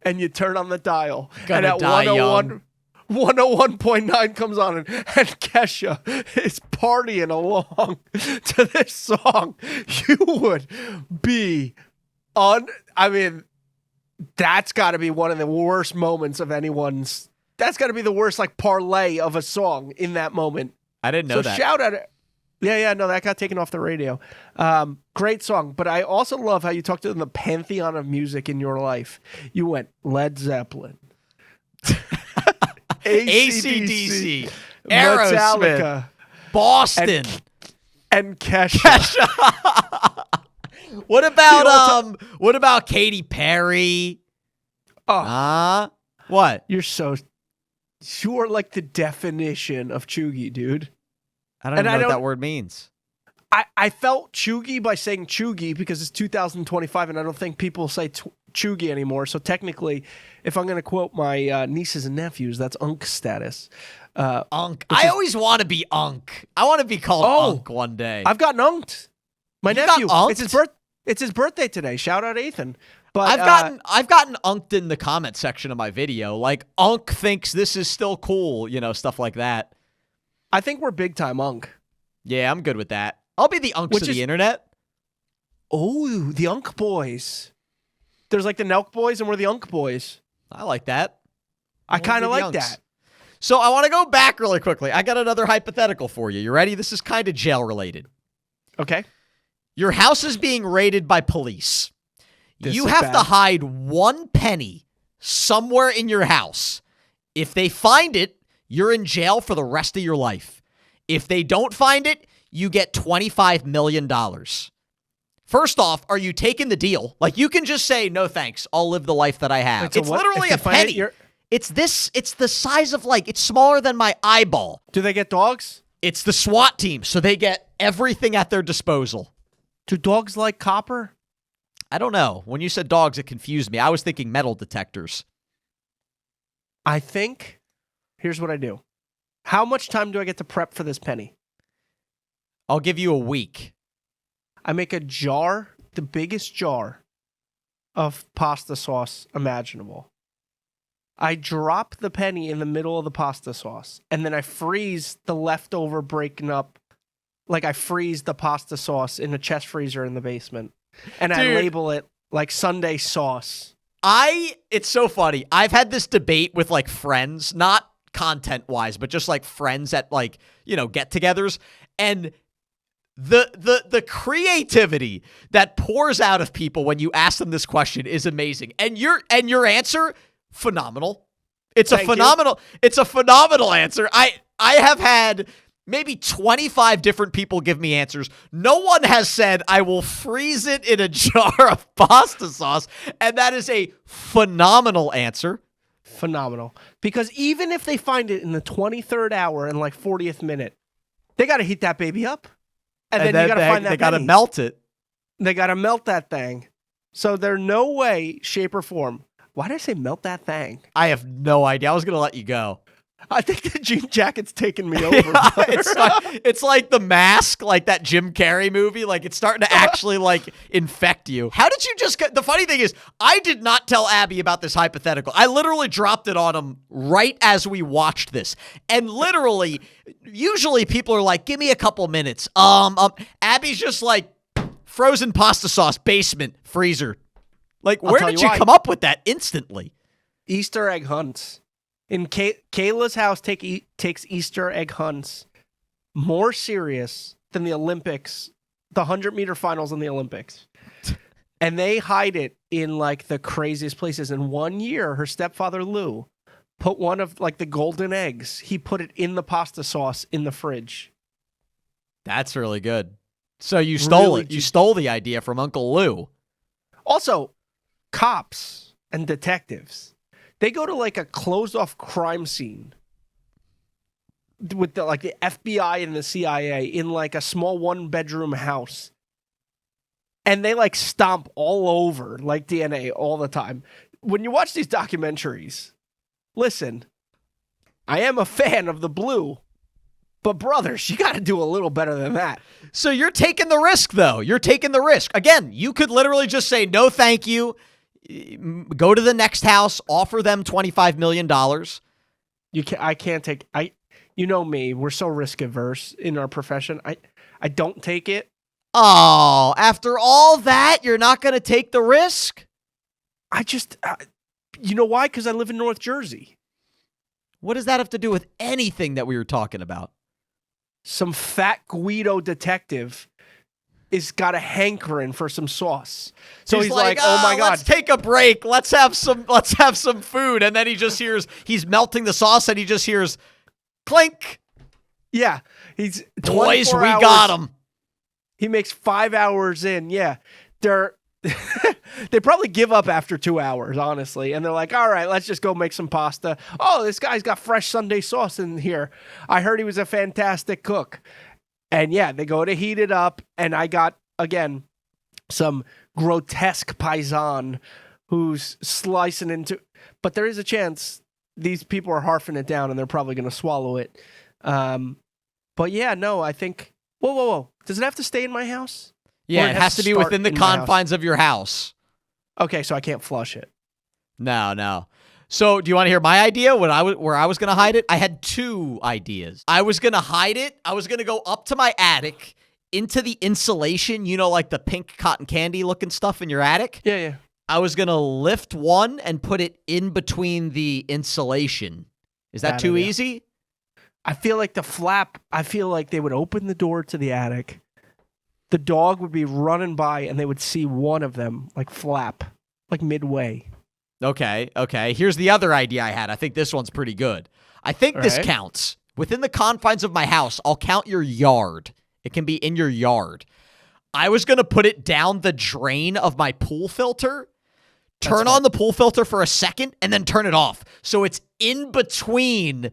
and you turn on the dial, and at 101.9 comes on, and Kesha is partying along to this song, you would be that's got to be one of the worst moments of anyone's. That's got to be the worst parlay of a song in that moment. I didn't know that. So shout out. Yeah, no, that got taken off the radio. Great song. But I also love how you talked to the pantheon of music in your life. You went Led Zeppelin, AC/DC, Aerosmith, Metallica, Boston, and Kesha. What about Katy Perry? What? You're like the definition of chuggy, dude. I don't know what that word means. I felt chuggy by saying chuggy because it's 2025 and I don't think people say chuggy anymore. So technically, if I'm going to quote my nieces and nephews, that's unk status. Unk. I always want to be unk. I want to be called unk one day. I've gotten unked. My nephew. It's his birthday today. Shout out Ethan. But I've gotten unked in the comment section of my video. Like, unk thinks this is still cool, stuff like that. I think we're big time unk. Yeah, I'm good with that. I'll be the unks of the internet. Oh, the unk boys. There's like the Nelk boys and we're the unk boys. I like that. I kind of like that. So I want to go back really quickly. I got another hypothetical for you. You ready? This is kind of jail related. Okay. Your house is being raided by police. You have to hide 1 penny somewhere in your house. If they find it, you're in jail for the rest of your life. If they don't find it, you get $25 million. First off, are you taking the deal? Like, you can just say, no thanks, I'll live the life that I have. It's literally a penny. It's the size of, it's smaller than my eyeball. Do they get dogs? It's the SWAT team, so they get everything at their disposal. Do dogs like copper? I don't know. When you said dogs, it confused me. I was thinking metal detectors. I think, here's what I do. How much time do I get to prep for this penny? I'll give you a week. I make a jar, the biggest jar of pasta sauce imaginable. I drop the penny in the middle of the pasta sauce, and then I freeze the leftover breaking up. Like, I freeze the pasta sauce in a chest freezer in the basement. And I label it like Sunday sauce. It's so funny. I've had this debate with friends, not content-wise, but just friends at get-togethers. And the creativity that pours out of people when you ask them this question is amazing. And your answer, phenomenal. It's a phenomenal answer. I have had maybe 25 different people give me answers. No one has said, I will freeze it in a jar of pasta sauce. And that is a phenomenal answer. Phenomenal. Because even if they find it in the 23rd hour and 40th minute, they got to heat that baby up. And then you got to find that They got to melt it. They got to melt that thing. So there's no way, shape, or form. Why did I say melt that thing? I have no idea. I was going to let you go. I think the jean jacket's taking me over. It's like The Mask, like that Jim Carrey movie. Like it's starting to actually like infect you. How did you just get? The funny thing is, I did not tell Abby about this hypothetical. I literally dropped it on him right as we watched this, and literally, usually people are like, "Give me a couple minutes." Abby's just like frozen pasta sauce, basement, freezer. Like, where did you come up with that instantly? Easter egg hunts. In Kayla's house takes Easter egg hunts more serious than the Olympics, the 100-meter finals in the Olympics. And they hide it in like the craziest places. And one year, her stepfather Lou put one of like the golden eggs. He put it in the pasta sauce in the fridge. That's really good. So you stole it. You stole the idea from Uncle Lou. Also, cops and detectives. They go to like a closed-off crime scene with the FBI and the CIA in like a small one-bedroom house. And they like stomp all over like DNA all the time. When you watch these documentaries, listen, I am a fan of the Blue, but brothers, you got to do a little better than that. So you're taking the risk, though. You're taking the risk. Again, you could literally just say, no, thank you. Go to the next house, offer them $25 million. I can't take. You know me. We're so risk averse in our profession. I don't take it. Oh, after all that, you're not going to take the risk? You know why? Because I live in North Jersey. What does that have to do with anything that we were talking about? Some fat Guido detective is got a hankering for some sauce. So he's like, oh my God. Let's take a break. Let's have some food. And then he just hears, he's melting the sauce and he just hears clink. Yeah. He's boys, we got him. He makes 5 hours in. Yeah. They probably give up after 2 hours, honestly. And they're like, all right, let's just go make some pasta. Oh, this guy's got fresh Sunday sauce in here. I heard he was a fantastic cook. And yeah, they go to heat it up. And I got, again, some grotesque paisan who's slicing into. But there is a chance these people are harfing it down and they're probably going to swallow it. But yeah, no, I think. Whoa. Does it have to stay in my house? Yeah, it has to be within the confines of your house. Okay, so I can't flush it. No. So do you want to hear my idea? Where I was going to hide it? I had two ideas. I was going to hide it. I was going to go up to my attic into the insulation, like the pink cotton candy looking stuff in your attic. Yeah. I was going to lift one and put it in between the insulation. Is that too easy? I feel like they would open the door to the attic. The dog would be running by and they would see one of them like flap, like midway. Okay. Here's the other idea I had. I think this one's pretty good. I think this counts. Within the confines of my house, I'll count your yard. It can be in your yard. I was going to put it down the drain of my pool filter, turn on the pool filter for a second, and then turn it off. So it's in between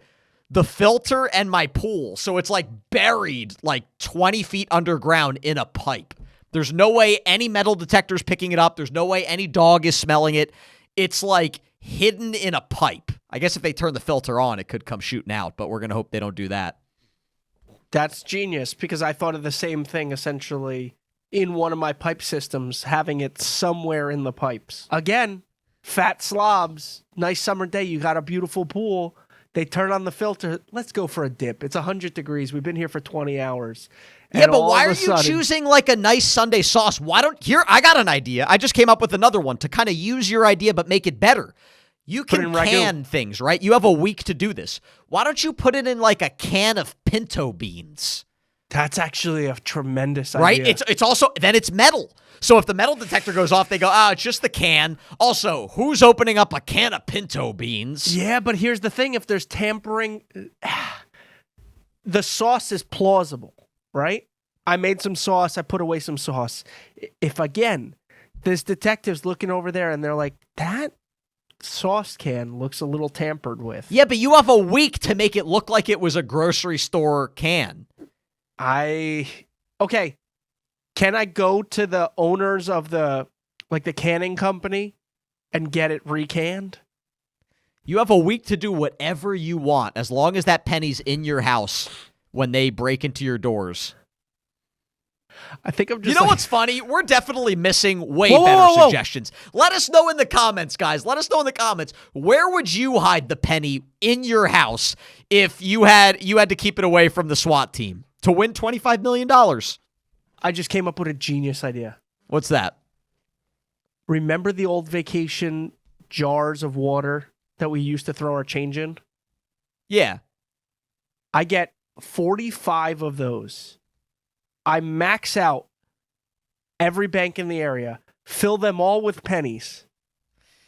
the filter and my pool. So it's like buried like 20 feet underground in a pipe. There's no way any metal detector's picking it up. There's no way any dog is smelling it. It's like hidden in a pipe. I guess if they turn the filter on, it could come shooting out, but we're going to hope they don't do that. That's genius because I thought of the same thing essentially in one of my pipe systems, having it somewhere in the pipes. Again, fat slobs, nice summer day, you got a beautiful pool. They turn on the filter. Let's go for a dip. It's 100 degrees. We've been here for 20 hours. Yeah, but why are you choosing like a nice Sunday sauce? I got an idea. I just came up with another one to kind of use your idea but make it better. You can can things, right? You have a week to do this. Why don't you put it in like a can of pinto beans? That's actually a tremendous idea. Right? It's also, then it's metal. So if the metal detector goes off, they go, it's just the can. Also, who's opening up a can of pinto beans? Yeah, but here's the thing. If there's tampering, the sauce is plausible, right? I made some sauce. I put away some sauce. If, again, there's detectives looking over there and they're like, that sauce can looks a little tampered with. Yeah, but you have a week to make it look like it was a grocery store can. Okay. Can I go to the owners of the canning company and get it recanned? You have a week to do whatever you want, as long as that penny's in your house when they break into your doors. I think I'm just. You know what's funny? We're definitely missing way better suggestions. Let us know in the comments, guys. Let us know in the comments. Where would you hide the penny in your house if you had to keep it away from the SWAT team to win $25 million? I just came up with a genius idea. What's that? Remember the old vacation jars of water that we used to throw our change in? Yeah. I get 45 of those. I max out every bank in the area, fill them all with pennies.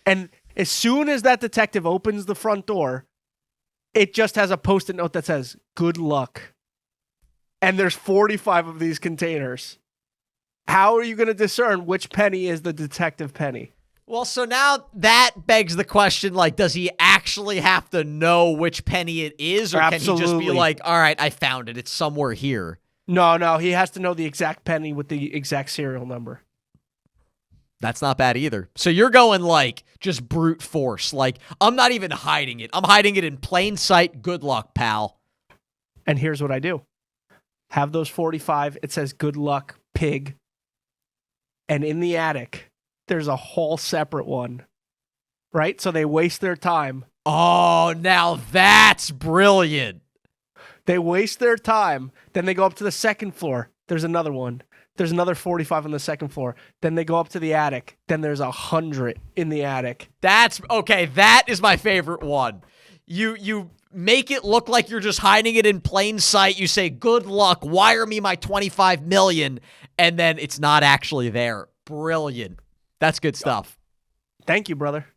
And as soon as that detective opens the front door, it just has a Post-it note that says, "Good luck." And there's 45 of these containers. How are you going to discern which penny is the detective penny? Well, so now that begs the question, like, does he actually have to know which penny it is? Or Absolutely. Can he just be like, all right, I found it. It's somewhere here. No, he has to know the exact penny with the exact serial number. That's not bad either. So you're going like just brute force. Like, I'm not even hiding it. I'm hiding it in plain sight. Good luck, pal. And here's what I do. Have those 45. It says, "Good luck, pig." And in the attic, there's a whole separate one. Right? So they waste their time. Oh, now that's brilliant. They waste their time. Then they go up to the second floor. There's another one. There's another 45 on the second floor. Then they go up to the attic. Then there's 100 in the attic. That's okay. That is my favorite one. You make it look like you're just hiding it in plain sight. You say, "Good luck, wire me my $25 million," and then it's not actually there. Brilliant. That's good stuff. Thank you, brother.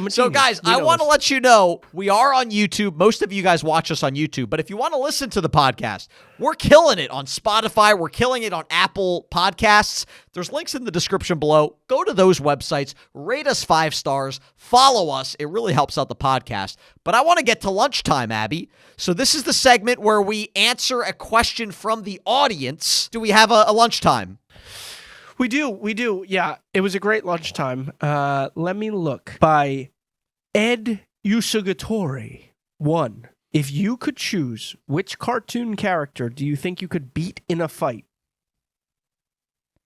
So, guys, I want to let you know we are on YouTube. Most of you guys watch us on YouTube. But if you want to listen to the podcast, we're killing it on Spotify. We're killing it on Apple Podcasts. There's links in the description below. Go to those websites. Rate us 5 stars. Follow us. It really helps out the podcast. But I want to get to lunchtime, Abby. So this is the segment where we answer a question from the audience. Do we have a lunchtime? We do. Yeah, it was a great lunchtime. Let me look. By Ed Usugatori. 1. If you could choose, which cartoon character do you think you could beat in a fight?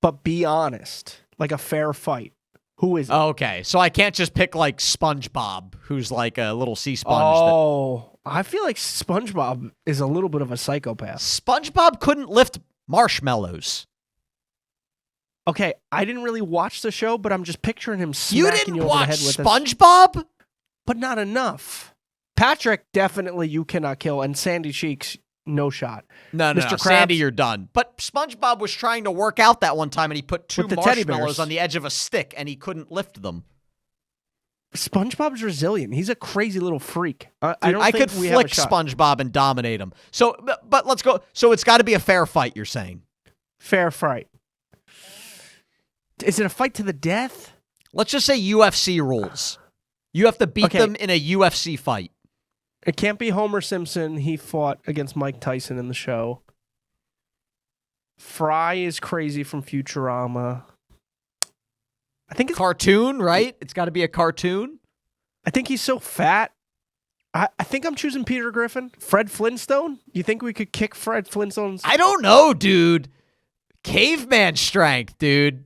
But be honest, like a fair fight. Who is it? Okay, so I can't just pick like SpongeBob, who's like a little sea sponge. Oh, I feel like SpongeBob is a little bit of a psychopath. SpongeBob couldn't lift marshmallows. Okay, I didn't really watch the show, but I'm just picturing him smacking you over the head with SpongeBob? But not enough. Patrick, definitely you cannot kill, and Sandy Cheeks, no shot. No, Mr. Krabs, Sandy, you're done. But SpongeBob was trying to work out that one time, and he put 2 with the teddy marshmallows bears on the edge of a stick, and he couldn't lift them. SpongeBob's resilient. He's a crazy little freak. Dude, I don't I think could we flick have a shot. SpongeBob and dominate him. So, but let's go. So it's got to be a fair fight, you're saying? Fair fight. Is it a fight to the death? Let's just say UFC rules. You have to beat them in a UFC fight. It can't be Homer Simpson. He fought against Mike Tyson in the show. Fry is crazy from Futurama. I think it's cartoon, right? It's got to be a cartoon. I think he's so fat. I think I'm choosing Peter Griffin. Fred Flintstone? You think we could kick Fred Flintstone's? I don't know, dude. Caveman strength, dude.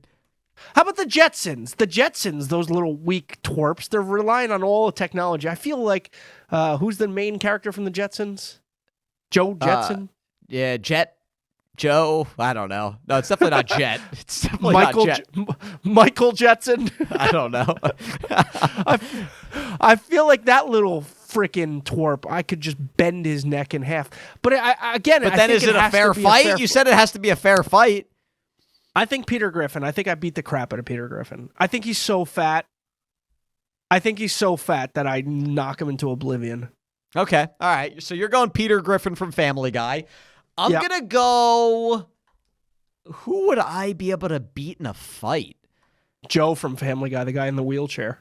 How about the Jetsons? The Jetsons, those little weak twerps, they're relying on all the technology. I feel like, who's the main character from the Jetsons? Joe Jetson? Yeah, Joe. I don't know. No, it's definitely not Jet. It's definitely not Jet. Michael Jetson? I don't know. I feel like that little freaking twerp, I could just bend his neck in half. But then is it a fair fight? You said it has to be a fair fight. I think Peter Griffin. I think I beat the crap out of Peter Griffin. I think he's so fat. That I knock him into oblivion. Okay. All right. So you're going Peter Griffin from Family Guy. I'm going to go... Who would I be able to beat in a fight? Joe from Family Guy, the guy in the wheelchair.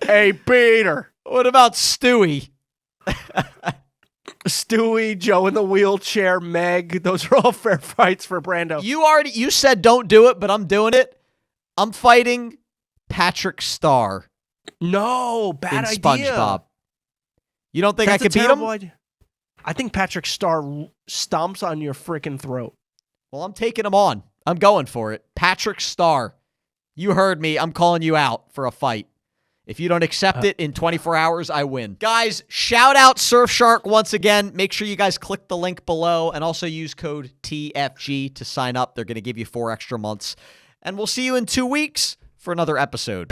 Hey, Peter. What about Stewie? Stewie, Joe in the wheelchair, Meg. Those are all fair fights for Brando. You said don't do it, but I'm doing it. I'm fighting Patrick Star No, bad in idea. SpongeBob. You don't think That's I could a beat terrible him? idea. I think Patrick Star stomps on your freaking throat. Well, I'm taking him on. I'm going for it. Patrick Star. You heard me. I'm calling you out for a fight. If you don't accept it in 24 hours, I win. Guys, shout out Surfshark once again. Make sure you guys click the link below and also use code TFG to sign up. They're going to give you 4 extra months. And we'll see you in 2 weeks for another episode.